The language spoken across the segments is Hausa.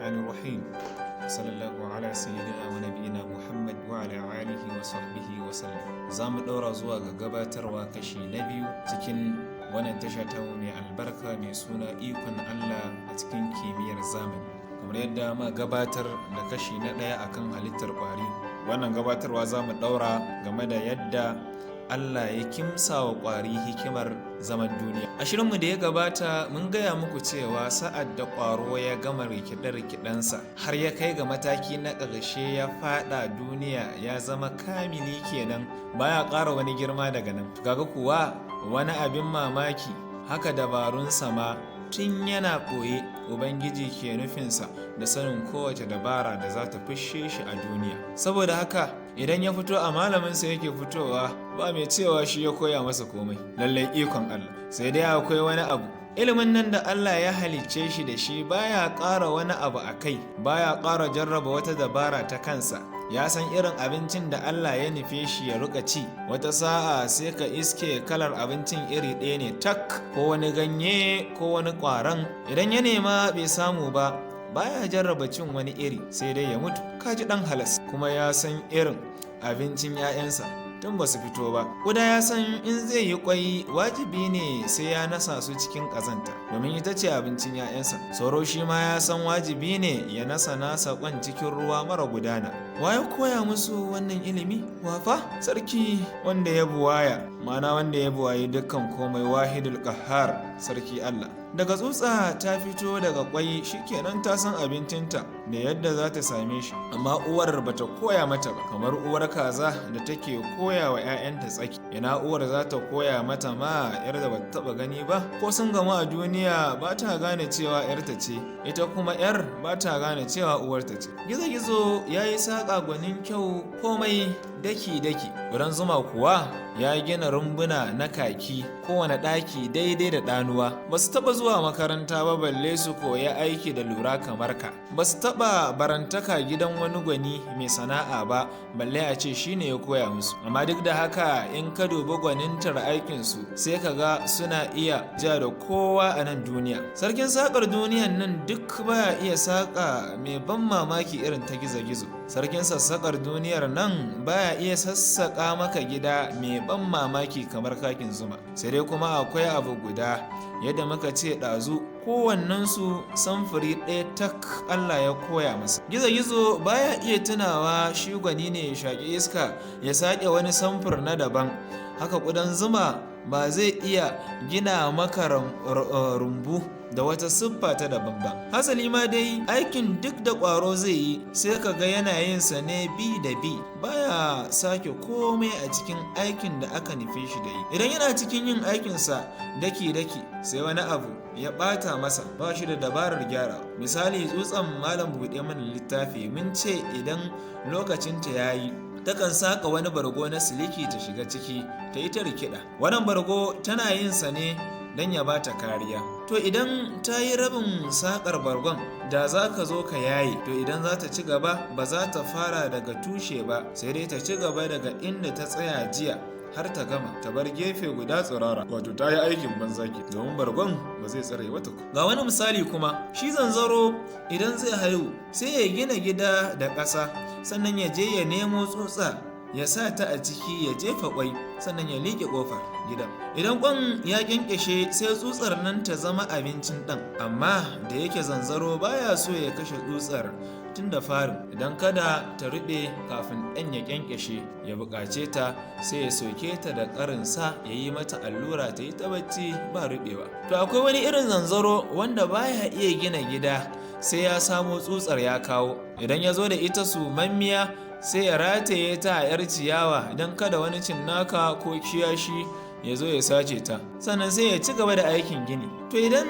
الرحمن الرحيم صلى الله على سيدنا ونبينا محمد وعلى آله وصحبه وسلم. zamu ɗaura zuwa ga gabatarwa kashi na biyu cikin wannan tasha ta mai albarka mai suna ikon Allah a cikin kimiyyar zamani. Kamar yadda ma gabatar da kashi na ɗaya akan halittar ƙwari, wannan gabatarwa zamu ɗaura game da yadda Allah ya kimsa wa ƙwari hikimar zaman duniya. A shirinmu da ya gabata mun gaya muku cewa sa'ad da ƙwaro ya gama rikide-rikidensa har ya kai ga mataki na ƙarshe ya faɗa duniya ya zama kamili kenan, baya ƙara wani girma daga nan. Kaga kuwa wani abin mamaki, haka dabarunsa ma tun yana ɓoye Ubangiji ke nufinsa da sanin kowace dabara da za ta fushe shi a duniya. Saboda haka idan ya fito a malaminsa yake fitowa, ba mai cewa shi ya koya masa komai. Lallai ikon Allah. Sai dai akwai wani abu, ilimin nan da Allah ya halicce shi da shi baya ƙara wani abu a kai, baya ƙara jarraba wata dabara ta kansa. Ya san irin abincin da Allah ya nufe shi ya rika ci. Wata sa'a sai ka iske kalar abincin iri ɗaya ne tak, ko wani ganye ko wani ƙwaron. Idan ya nema bai samu ba, baya jarraba cin wani iri sai dai ya mutu. Kaji ɗan halas. Kuma ya san irin abincin 'ya'yansa tun ba su fito ba. Kuda ya san in zai yi kwai wajibi ne sai ya nasa su cikin ƙazanta, domin ita ce abincin 'ya'yansa. Sauro shi ma ya san wajibi ne ya nasa nasa kwan cikin ruwa mara gudana. Wa ya koya musu wannan ilimi? Wafa? Sarki wanda ya buwaya, ma'ana wanda ya buwayi dukkan komai, wahidul qahhar, sarki Allah. Daga tsutsa ta fito daga kwai, shikenan ta san abincinta da yadda za ta same shi, amma uwar bata koya mata ba. Kamar uwar kaza da take koya wa 'ya'yanta tsaki, ina uwar za ta koya mata ma yar da bata taba gani ba? Ko sun gamu a duniya ba ta gane cewa yarta ce, ita kuma yar ba ta gane cewa uwarta ce. Gizo-gizo ya yi saƙa gwanin kyau, komai daki-daki. Wurin zuma kuwa ya gina rumbuna na kaki, kowane ɗaki daidai da ɗanuwa. Ba su taɓa zuwa makaranta ba balle su koya aiki da lura kamar ka. Ba su taɓa barantaka gidan wani gwani mai sana'a ba balle a ce shi ne ya koya musu. Amma duk da haka in ka dubi gwanintar aikinsu sai ka ga suna iya ja da kowa a nan duniya. Sarkin saƙar duniyan nan duk baya iya saƙa mai ban mamaki irin ta gizo-gizo. Sarkin sassaƙar duniyar nan baya iya sassaƙa maka gida mai ban mamaki kamar kakin zuma. Sai dai kuma akwai abu guda, yadda muka ce ɗazu, kowannensu samfuri ɗaya tak Allah ya koya masa. Gizo-gizo baya iya tunawa shi gwani ne ya shaƙi iska ya saƙe wani samfur na daban. Haka ƙudan zuma ba zai iya gina maka rumbu da wata siffa ta daban ba. Hasali ma dai aikin duk da ƙwaro zai yi sai ka ga yana yin sa ne bi da bi, baya sake komai a cikin aikin da aka nufe shi da yi. Idan yana cikin yin aikinsa daki-daki sai wani abu ya ɓata masa, ba shi da dabarar gyara. Misali, tsutsan malam buɗe mana littafi mun ce idan lokacinta ya yi takan saka wani bargo na siliki ta shiga ciki ta yi ta rikida. Wannan bargo tana yin sa ne don ya bata kariya. To idan ta yi rabin sakar bargon da za ka zo ka yaye, to idan za ta ci gaba ba za ta fara daga tushe ba, sai dai ta ci gaba daga inda ta tsaya jiya har ta gama, ta bar gefe guda tsirara. Wato ta yi aikin banzaki, domin bargon ba zai tsare mata. Ga wani misali kuma, shi zanzaro idan zai haihu sai ya gina gida da ƙasa, sannan ya je ya nemo tsutsa ya sa ta a ciki ya jefa kwai, sannan ya liƙe ƙofar gidan. Idan kwan ya ƙyanƙyashe sai tsutsar nan ta zama abincin ɗan, amma da yake zanzaro baya so ya kashe tsutsar tun da farin, idan kada ta ruɓe kafin ɗan ya ƙyanƙyashe ya buƙace ta, sai ya soke ta da ƙarinsa ya yi mata allura ta yi ta bacci ba ruɓewa. To akwai wani irin zanzaro wanda baya iya gina gida sai ya samo tsutsar ya kawo. Idan ya zo da ita sumammiya sai ya rataye ta a 'yar ciyawa don kada wani cinnaka ko kiyashi ya zo ya sace ta, sannan sai ya ci gaba da aikin gini. To idan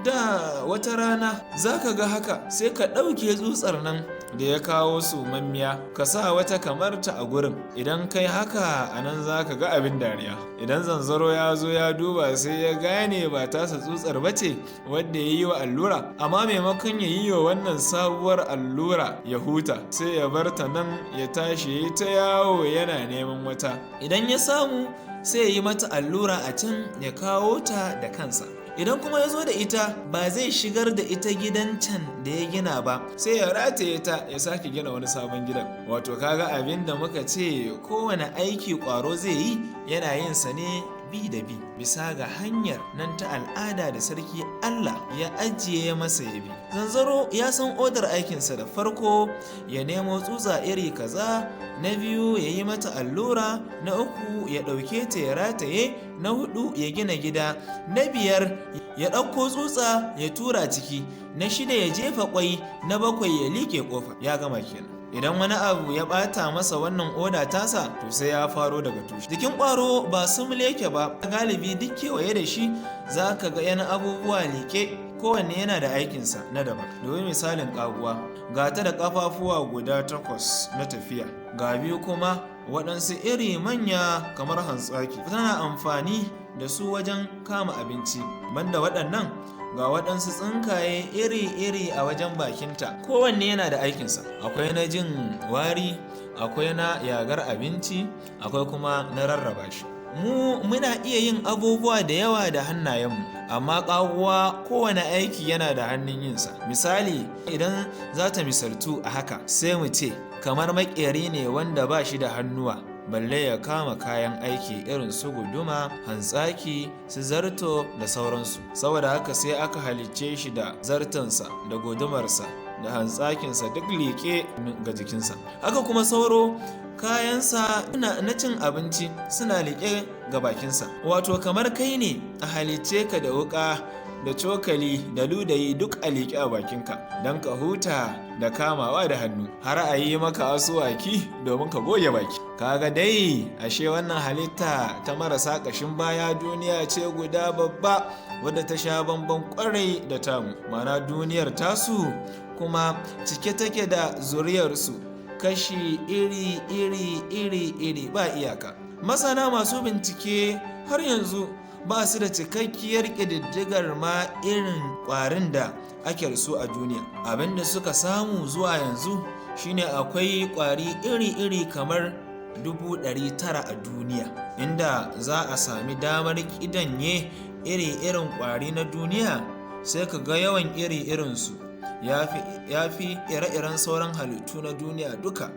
da wata rana za ka ga haka, sai ka ɗauke tsutsar nan da ya kawo sumammiya ka sa wata kamar ta a gurin. Idan kai haka a nan za ka ga abin dariya. Idan zanzaro ya zo ya duba sai ya gane ba tasa tsutsar ba ce wadda ya yi wa allura, amma maimakon ya yi wa wannan sabuwar allura ya huta, sai ya bar ta nan ya tashi ya yi ta yawo yana neman wata. Idan ya samu sai ya yi mata allura a can ya kawo ta da kansa. idan kuma ya zo da ita ba zai shigar da ita gidan can da ya gina ba, sai ya rataye ta ya sake gina wani sabon gidan. Wato kaga abin da muka ce kowane aiki ƙwaro zai yi yana yin sa ne bi da bi bisa ga hanyar nan ta al'ada da sarki Allah ya ajiye masa ya bi. Zanzaro ya san odar aikinsa. Da farko ya nemo tsutsa iri kaza, na biyu ya yi mata allura, na uku ya ɗauke ta ya rataye, na hudu ya gina gida, na biyar ya ɗauko tsutsa ya tura ciki, na shida ya jefa kwai, na bakwai ya liƙe ƙofa. Ya gama kenan. Idan wani abu ya ɓata masa wannan oda tasa, to sai ya faro daga tushe. Jikin ƙwaro ba sumul yake ba, galibi duk kewaye da shi za ka ga yana abubuwa liƙe, kowanne yana da aikinsa na daban. Domin misalin ƙaguwa, ga ta da ƙafafuwa guda 8 na tafiya, ga biyu kuma waɗansu iri manya kamar hantsaki, tana amfani da su wajen kama abinci. Banda waɗannan, ga waɗansu tsinkaye iri-iri a wajen bakinta, kowanne yana da aikinsa. Akwai na jin wari, akwai na yagar abinci, akwai kuma na rarraba shi. Muna iya yin abubuwa da yawa da hannayenmu, amma ƙaguwa kowane aiki yana da hannun yinsa. Misali, idan za ta misaltu a haka, sai mu ce kamar maƙeri ne wanda ba shi da hannuwa, balle ya kama kayan aiki irin su guduma, hantsaki, su zarto da sauransu. Saboda haka sai aka halicce shi da zartonsa da gudumarsa da hantsakinsa duk liƙe ga jikinsa. Haka kuma sauro, kayansa na cin abinci suna liƙe ga bakinsa. Wato kamar kai ne a halicce ka da wuƙa da cokali da ludayi duk a liƙe a bakinka don ka huta da kamawa da hannu, har a yi maka asuwaki domin ka goge baki. Kaga dai ashe wannan halitta ta marasa ƙashin baya duniya ce guda babba wadda ta sha bamban ƙwarai da tamu. Mana duniyar tasu kuma cike take da zuriyarsu kashi iri ba iyaka. Masana masu bincike har yanzu ba su da cikakkiyar ƙididdigar ma irin ƙwarin da ake da su a duniya. Abinda suka samu zuwa yanzu shine akwai ƙwari iri-iri kamar 900 a duniya, inda za a sami damar ƙidanye iri-irin ƙwari na duniya, sai ka ga yawan iri-irinsu ya fi ire-iren sauran halittu na duniya duka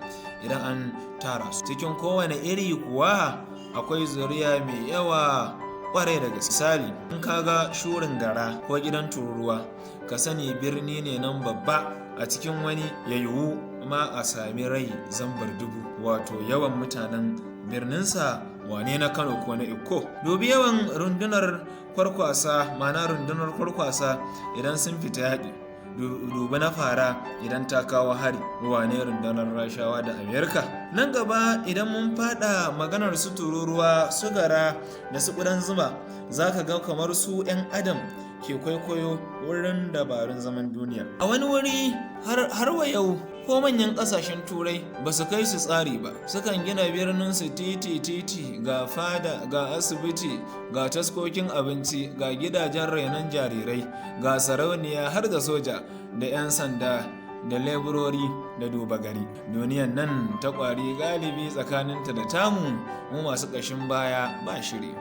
idan an tara su. Cikin kowane iri kuwa akwai zuriya mai yawa kwarai da gaske. Misali, in kaga shurin gara ko gidan tururuwa, ka sani birni ne nan babba. A cikin wani ya yiwu ma a sami rai zambar 1000, wato yawan mutanen birninsa wane na Kano ko na Ikko. Dubi yawan rundunar kwarkwasa, mana rundunar kwarkwasa idan sun fita yaƙi. Dubi na fara idan ta kawo hari, wane rundunar Rashawa da Amerika. Nan gaba idan mun fada maganar su tururuwa, su gara da su ƙudan zuma, za ka ga kamar su 'yan adam ke kwaikwayo wurin dabarun zaman duniya. A wani wuri har wa yau ko manyan ƙasashen turai ba su kai su tsari ba, sukan gina birnin su titi ga fada, ga asibiti, ga taskokin abinci, ga gidajen renon jarirai, ga sarauniya, har da soja da 'yan sanda da leburori da duba gari. Duniyan nan ta ƙwari galibi tsakaninta da tamu mu masu ƙashin baya ba shiri.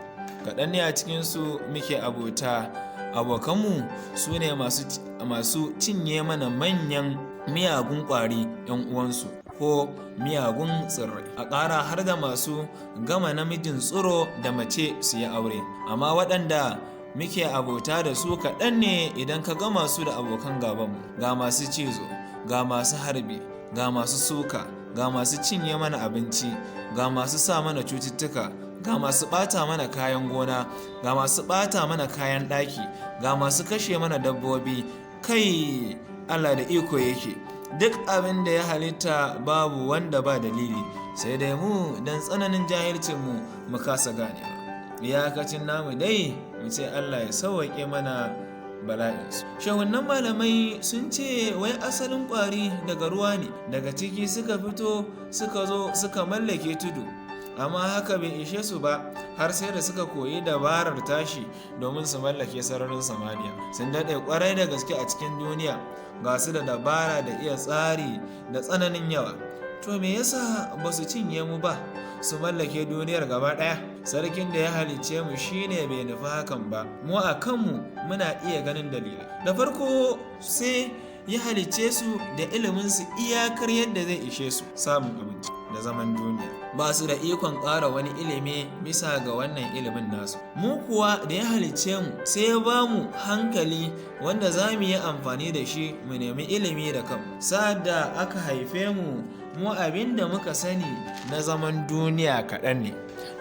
Kaɗan ne a cikinsu muke abota. Abokanmu su ne masu cinye mana manyan miyagun ƙwari 'yan uwansu ko miyagun tsirrai. A ƙara har da masu gama namijin tsiro da mace su yi aure. Amma waɗanda muke abota da su kaɗan ne idan ka gama su da abokan gabanmu. Ga masu cizo, ga masu harbi, ga masu suka, ga masu cinye mana abinci, ga masu sa mana cututtuka, ga masu ɓata mana kayan gona, ga masu ɓata mana kayan ɗaki, ga masu kashe mana dabbobi. Kai Allah da iko yake, duk abin da ya halitta babu wanda ba dalili, sai dai mu dan tsananin jahilcinmu mu kasa ganewa. Iyakacin namu dai mu ce Allah ya sauwaƙe mana bala'insu. Shehunan malamai sun ce wai asalin ƙwari daga ruwa ne, daga ciki suka fito suka zo suka mallake tudu. Amma haka bai ishe su ba, har sai da suka koyi dabarar tashi domin su mallake sararin samaniya. Sun daɗe ƙwarai da gaske a cikin duniya, ga su da dabara da iya tsari da tsananin yawa. To me yasa ba su cinye mu ba, su mallake duniyar gaba ɗaya? sarkin da ya halicce mu shine bai nufi hakan ba, mu a kanmu muna iya ganin dalilai. Da farko sai ya halicce su da iliminsu iyakar yadda zai ishe su samun abinci da zaman duniya, ba su da ikon ƙara wani ilimi bisa ga wannan ilimin nasu. Mu kuwa da ya halicce mu sai ya ba mu hankali wanda za mu yi amfani da shi mu nemi ilimi da kanmu. Sa'ad da aka haife mu abin da muka sani na zaman duniya kaɗan ne.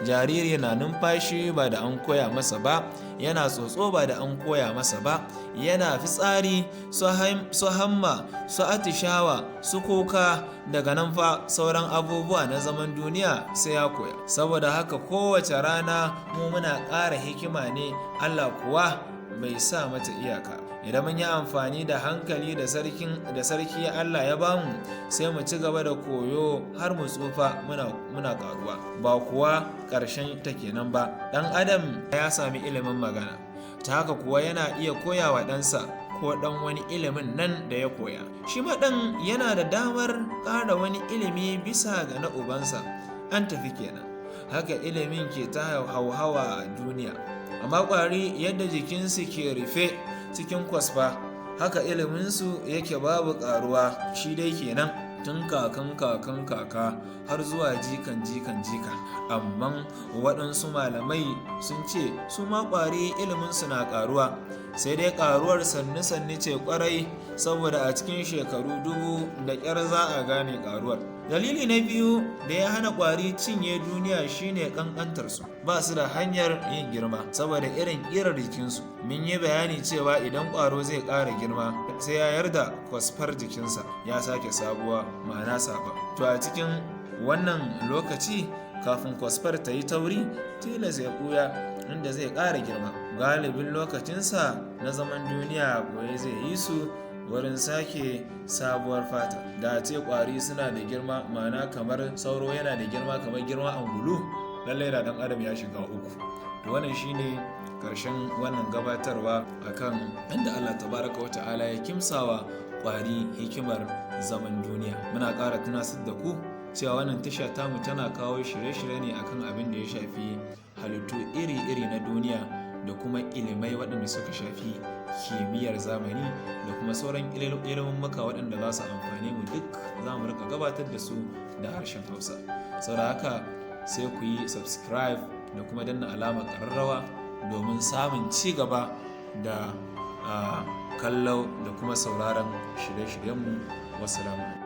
Jariri na numfashi ba da an koya masa ba, yana tsotso ba da an koya masa ba, yana fitsari, su hamma, su atishawa, su kuka, daga nan fa sauran abubuwa na zaman duniya sai ya koya. Saboda haka kowace rana mu muna ƙara hikima ne, Allah kuwa bai sa mata iyaka. Idan mun yi amfani da hankali da sarki Allah ya bamu, sai mu ci gaba da koyo har mu tsufa muna karuwa, ba kuwa ƙarshen ta kenan ba. Ɗan adam ya sami ilimin magana, ta haka kuwa yana iya koya wa ɗansa ko ɗan wani ilimin nan da ya koya. Shi ma ɗan yana da damar ƙara wani ilimi bisa ga na ubansa, an tafi kenan. Haka ilimin ke ta hauhawa a duniya. Amma ƙwari yadda jikinsu ke rufe cikin kwasfa, haka iliminsu yake babu ƙaruwa. Shi dai kenan tun kakan kaka har zuwa jikan jika. Amma waɗansu malamai sun ce su ma ƙwari iliminsu na ƙaruwa, sai dai ƙaruwar sannu ce ƙwarai, saboda a cikin shekaru 1000 da ƙyar za a gane ƙaruwar. Dalili na biyu da ya hana ƙwari cinye duniya shine ƙanƙantarsu, ba su da hanyar yin girma saboda irin ƙirar jikinsu. Mun yi bayani cewa idan ƙwaro zai ƙara girma sai ya yarda kwasfar jikinsa ya sake sabuwa, ma'ana saba. To a cikin wannan lokaci kafin kwasfar ta yi tauri, tilas ya ɓuya inda zai ƙara girma. Galibin lokacinsa na zaman duniya goye zai yi su wurin sake sabuwar fata. Da ce ƙwari suna da girma, ma'ana kamar sauro yana da girma kamar girma angulu, lallai da ɗan adam ya shiga uku. To wannan shine ƙarshen wannan gabatarwa akan inda Allah tabaraka wa ta'ala ya kimsawa ƙwari hikimar zaman duniya. Muna ƙara tunasar da ku cewa wannan tasha tamu tana kawo shirye-shirye ne akan abin da ya shafi halittu iri-iri na duniya da kuma ilimai waɗanda suka shafi kimiyyar zamani da kuma sauran ilimin muka waɗanda za su amfane mu, duk za mu rika gabatar da su da harshen Hausa. Saboda haka sai ku yi subscribe da kuma danna alamar ƙararrawa domin samun ci gaba da kallo da kuma sauraron shirye-shiryenmu. Wassalamu.